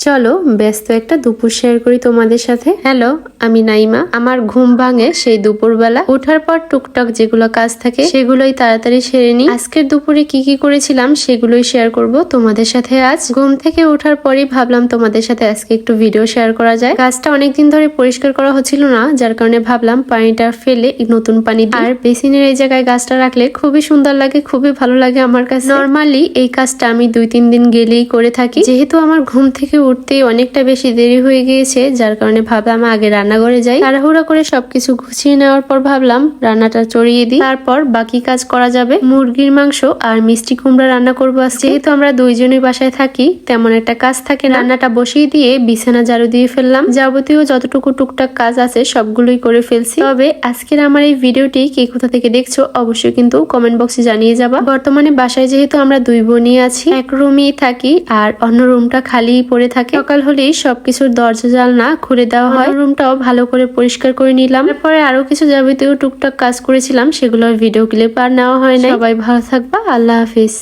চলো ব্যস্ত একটা দুপুর শেয়ার করি তোমাদের সাথে। হ্যালো, আমি নাইমা। আমার ঘুম ভাঙে সেই দুপুরবেলা। ওঠার পর টুকটাক যেগুলো কাজ থাকে সেগুলোই তাড়াতাড়ি সেরে নিই। আজকের দুপুরে কি কি করেছিলাম সেগুলোই শেয়ার করব তোমাদের সাথে। আজ ঘুম থেকে ওঠার পরই ভাবলাম তোমাদের সাথে আজকে একটু ভিডিও শেয়ার করা যায়। গাছটা অনেকদিন ধরে পরিষ্কার করা হচ্ছিল না, যার কারণে ভাবলাম পানিটা ফেলে নতুন পানি দিই। আর বেসিনের এই জায়গায় গাছটা রাখলে খুবই সুন্দর লাগে, খুবই ভালো লাগে আমার কাছে। নর্মালি এই কাজটা আমি 2-3 দিন গেলেই করে থাকি। যেহেতু আমার ঘুম থেকে উঠতেই অনেকটা বেশি দেরি হয়ে গিয়েছে, যার কারণে ভাবলাম আগে রান্নাঘরে যাই। তাড়াহুড়া করে সবকিছু গুছিয়ে নেওয়ার পর ভাবলাম রান্নাটা চড়িয়ে দিই, তারপর বাকি কাজ করা যাবে। মুরগির মাংস আর মিষ্টি কুমড়া রান্না করবো আজকে। যেহেতু আমরা দুইজনই বাসায় থাকি, তেমন একটা কাজ থাকে না। রান্নাটা বসিয়ে দিয়ে বিছানা ঝাড়ু দিয়ে ফেললাম। যাবতীয় যতটুকু টুকটাক কাজ আছে সবগুলোই করে ফেলছি। তবে আজকের আমার এই ভিডিওটি কে কোথা থেকে দেখছো অবশ্যই কিন্তু কমেন্ট বক্সে জানিয়ে যাবা। বর্তমানে বাসায় যেহেতু আমরা দুই বোনই আছি, এক রুমেই থাকি আর অন্য রুমটা খালি পড়ে থাকে। সকাল হলেই সবকিছুর দরজা জানলা খুলে দেওয়া হয়। রুমটাও ভালো করে পরিষ্কার করে নিলাম। তারপরে আরো কিছু যাবতীয় টুকটাক কাজ করেছিলাম, সেগুলোর ভিডিও ক্লিপ আর নেওয়া হয় না। সবাই ভালো থাকবা, আল্লাহ হাফিজ।